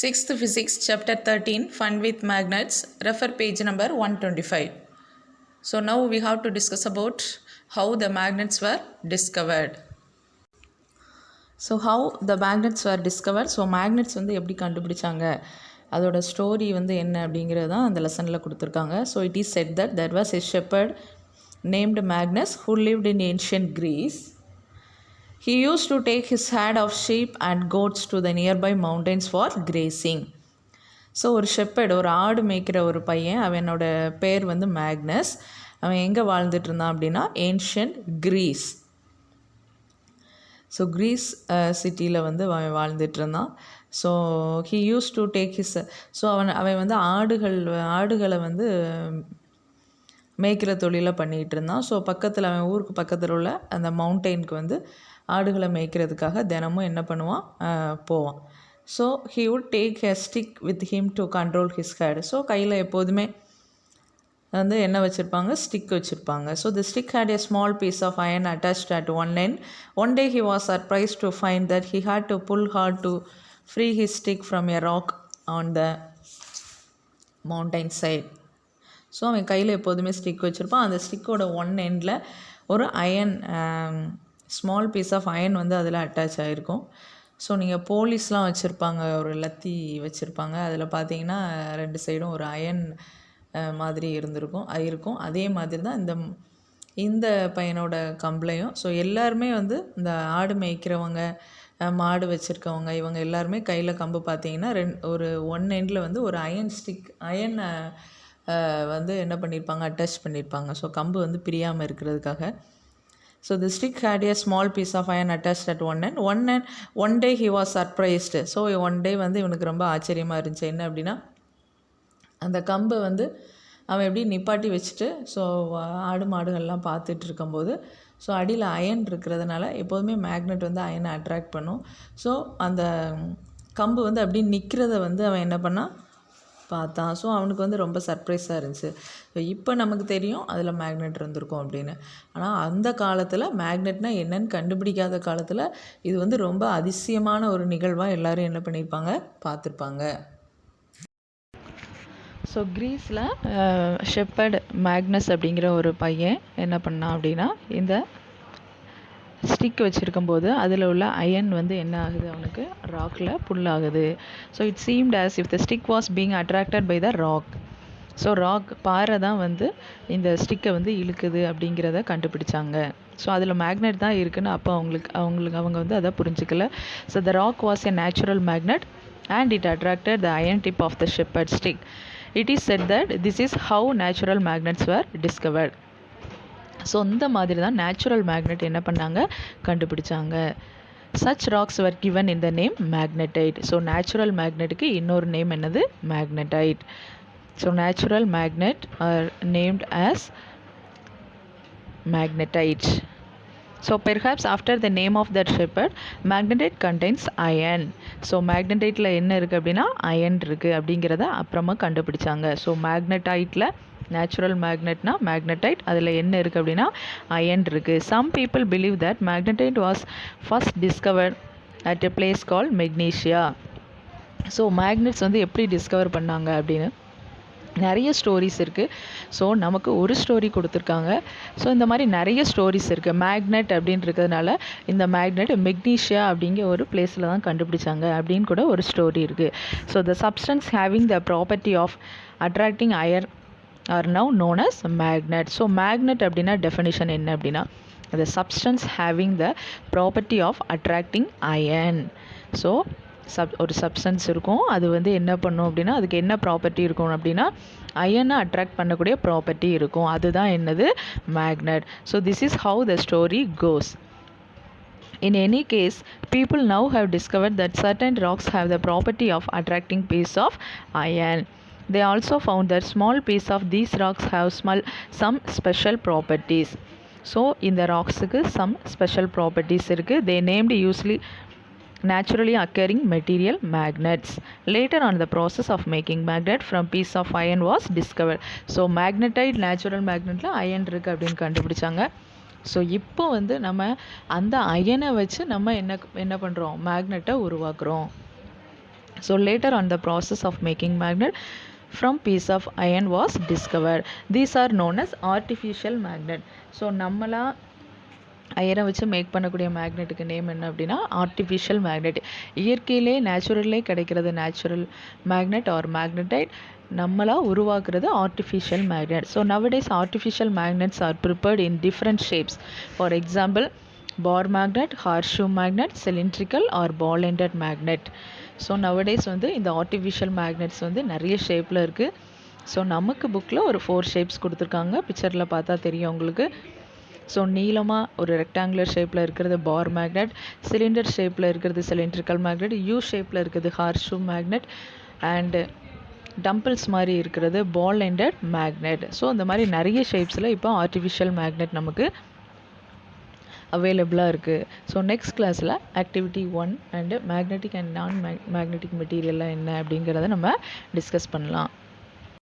6th Physics Chapter 13 Fun with Magnets. Refer page number 125. So now we have to discuss about how the magnets were discovered. So how the magnets were discovered. So magnets வந்து எப்படி கண்டுபிடிச்சாங்க, அதோட story வந்து என்ன அப்படிங்கிறது தான் அந்த லெசனில் கொடுத்துருக்காங்க. So it is said that there was a shepherd named Magnus who lived in ancient Greece. He used to take his herd of sheep and goats to the nearby mountains for grazing. So ஒரு shepherd, ஒரு ஆடு மேய்க்கிற ஒரு பையன், அவனோட பேர் வந்து Magnus. அவன் எங்கே வாழ்ந்துட்டு இருந்தான் அப்படின்னா ஏன்ஷியன்ட் க்ரீஸ். ஸோ க்ரீஸ் சிட்டியில் வந்து அவன் வாழ்ந்துட்டு இருந்தான். So he use to take his அவன் வந்து ஆடுகளை வந்து மேய்க்கிற தொழிலை பண்ணிகிட்டு இருந்தான். ஸோ பக்கத்தில் அவன் ஊருக்கு பக்கத்தில் உள்ள அந்த மவுண்டெயினுக்கு வந்து ஆடுகளை மேய்க்கிறதுக்காக தினமும் என்ன பண்ணுவான், போவான். So he would take a stick with him to control his herd. So கையில் எப்போதுமே வந்து என்ன வச்சுருப்பாங்க, ஸ்டிக் வச்சுருப்பாங்க. So the stick had a small piece of iron attached at one end. One day he was surprise to find that he had to pull hard to free his stick from a rock on the mountain side. So அவன் கையில் எப்போதுமே stick வச்சுருப்பான். அந்த ஸ்டிக்கோட one எண்டில் ஒரு iron, small piece of iron வந்து அதில் attach ஆகிருக்கும். ஸோ நீங்கள் போலீஸ்லாம் வச்சுருப்பாங்க, ஒரு லத்தி வச்சுருப்பாங்க. அதில் பார்த்தீங்கன்னா ரெண்டு சைடும் ஒரு அயன் மாதிரி இருக்கும். அதே மாதிரி தான் இந்த பையனோட கம்பளையும். ஸோ எல்லாருமே வந்து இந்த ஆடு மேய்க்கிறவங்க, மாடு வச்சுருக்கவங்க, இவங்க எல்லாருமே கையில் கம்பு பார்த்தீங்கன்னா ஒரு ஒன் எண்டில் வந்து ஒரு அயன் வந்து என்ன பண்ணியிருப்பாங்க, அட்டாச் பண்ணியிருப்பாங்க. ஸோ கம்பு வந்து பிரியாமல் இருக்கிறதுக்காக. So the stick had a small piece of iron attached at one end. One day he was surprised. So one day வந்து இவனுக்கு ரொம்ப ஆச்சரியமாக இருந்துச்சு. என்ன அப்படின்னா, அந்த கம்பை வந்து அவன் எப்படி நிப்பாட்டி வச்சுட்டு, ஸோ ஆடு மாடுகள்லாம் பார்த்துட்டு இருக்கும்போது, ஸோ அடியில் அயன் இருக்கிறதுனால எப்போதுமே மேக்னெட் வந்து அயனை அட்ராக்ட் பண்ணும். ஸோ அந்த கம்பு வந்து அப்படி நிற்கிறத வந்து அவன் என்ன பண்ணான், பார்த்தான். ஸோ அவனுக்கு வந்து ரொம்ப சர்ப்ரைஸாக இருந்துச்சு. இப்போ நமக்கு தெரியும் அதில் மேக்னெட் இருந்திருக்கும் அப்படின்னு. ஆனால் அந்த காலத்தில் மேக்னெட்னால் என்னன்னு கண்டுபிடிக்காத காலத்தில் இது வந்து ரொம்ப அதிசயமான ஒரு நிகழ்வாக எல்லோரும் என்ன பண்ணியிருப்பாங்க, பார்த்துருப்பாங்க. ஸோ க்ரீஸில் ஷெப்பர்ட் மேக்னஸ் அப்படிங்கிற ஒரு பையன் என்ன பண்ணான் அப்படின்னா, இந்த ஸ்டிக் வச்சுருக்கும்போது அதில் உள்ள அயன் வந்து என்ன ஆகுது, அவனுக்கு ராக்கில் புல் ஆகுது. So it seemed as if the stick was being attracted by the rock. So பாறை தான் வந்து இந்த ஸ்டிக்கை வந்து இழுக்குது அப்படிங்கிறத கண்டுபிடிச்சாங்க. ஸோ அதில் மேக்னெட் தான் இருக்குதுன்னு அப்போ அவங்க வந்து அதை புரிஞ்சிக்கல. So the rock was a natural magnet and it attracted the iron tip of the shepherd stick. It is said that this is how natural magnets were discovered. So இந்த மாதிரி தான் நேச்சுரல் மேக்னெட் என்ன பண்ணாங்க, கண்டுபிடிச்சாங்க. Such rocks were given in the name magnetite. So natural மேக்னெட்டுக்கு இன்னொரு name என்னது, magnetite. So natural magnet are named as magnetite. So perhaps after the name of that shepherd, magnetite contains iron. So மேக்னடைட்டில் என்ன இருக்குது அப்படின்னா iron இருக்குது அப்படிங்கிறத அப்புறமா கண்டுபிடிச்சாங்க. ஸோ மேக்னடைட்டில் நேச்சுரல் மேக்னெட்னா மேக்னடைட், அதில் என்ன இருக்குது அப்படின்னா அயன் இருக்குது. Some people believe that magnetite was first discovered at a place call Magnesia. So magnets வந்து எப்படி டிஸ்கவர் பண்ணாங்க அப்படின்னு நிறைய ஸ்டோரிஸ் இருக்குது. ஸோ நமக்கு ஒரு ஸ்டோரி கொடுத்துருக்காங்க. ஸோ இந்த மாதிரி நிறைய ஸ்டோரிஸ் இருக்குது. மேக்னெட் அப்படின்னு இருக்கிறதுனால இந்த மேக்னெட் மெக்னீஷியா அப்படிங்கிற ஒரு பிளேஸில் தான் கண்டுபிடிச்சாங்க அப்படின்னு கூட ஒரு ஸ்டோரி இருக்குது. So the substance having the property of attracting iron are now known as magnet. So magnet அப்படின்னா டெஃபினிஷன் என்ன அப்படின்னா, the substance having the property of attracting iron. So ஒரு சப்ஸ்டன்ஸ் இருக்கும், அது வந்து என்ன பண்ணும் அப்படின்னா, அதுக்கு என்ன ப்ராப்பர்ட்டி இருக்கும் அப்படின்னா அயனை அட்ராக்ட் பண்ணக்கூடிய ப்ராப்பர்ட்டி இருக்கும். அதுதான் என்னது, magnet. So this is how the story cos. In any case, people now have discovered that certain rocks have the property of attracting piece of iron. They also found that small piece of these rocks have some special properties. So இந்த ராக்ஸுக்கு some special properties இருக்குது. They named usually naturally occurring material magnets. Later on, the process of making magnet from piece of iron was discovered. So magnetite natural magnetல iron இருக்குது அப்படின்னு கண்டுபிடிச்சாங்க. So இப்போ வந்து நம்ம அந்த அயனை வச்சு நம்ம என்ன பண்ணுறோம், மேக்னெட்டை உருவாக்குறோம். So later on the process of making magnet from piece of iron was discovered. These are known as artificial magnet. So நம்மளா ஐயரை வச்சு மேக் பண்ணக்கூடிய மேக்னெட்டுக்கு நேம் என்ன அப்படின்னா ஆர்டிஃபிஷியல் மேக்னெட். இயற்கையிலே நேச்சுரல்லே கிடைக்கிறது நேச்சுரல் மேக்னெட் ஆர் மேக்னடைட், நம்மளாக உருவாக்குறது artificial magnet. So nowadays artificial magnets are prepared in different shapes. For example bar magnet, horseshoe magnet, cylindrical or ball ended magnet. So nowadays வந்து இந்த artificial magnets வந்து நிறைய ஷேப்பில் இருக்குது. ஸோ நமக்கு புக்கில் ஒரு 4 ஷேப்ஸ் கொடுத்துருக்காங்க, பிக்சரில் பார்த்தா தெரியும் உங்களுக்கு. ஸோ நீளமாக ஒரு ரெக்டாங்குலர் ஷேப்பில் இருக்கிறது பார் மேக்னெட், சிலிண்டர் ஷேப்பில் இருக்கிறது சிலிண்ட்ரிக்கல் மேக்னெட், யூ ஷேப்பில் இருக்கிறது ஹார்ஷூ மேக்னெட், அண்டு டம்பிள்ஸ் மாதிரி இருக்கிறது பால் எண்டட் மேக்னெட். ஸோ இந்த மாதிரி நிறைய ஷேப்ஸில் இப்போ ஆர்டிஃபிஷியல் மேக்னெட் நமக்கு அவைலபிளாக இருக்குது. ஸோ நெக்ஸ்ட் கிளாஸில் activity 1 and magnetic and non magnetic மெட்டீரியல்லாம் என்ன அப்படிங்கிறத நம்ம டிஸ்கஸ் பண்ணலாம்.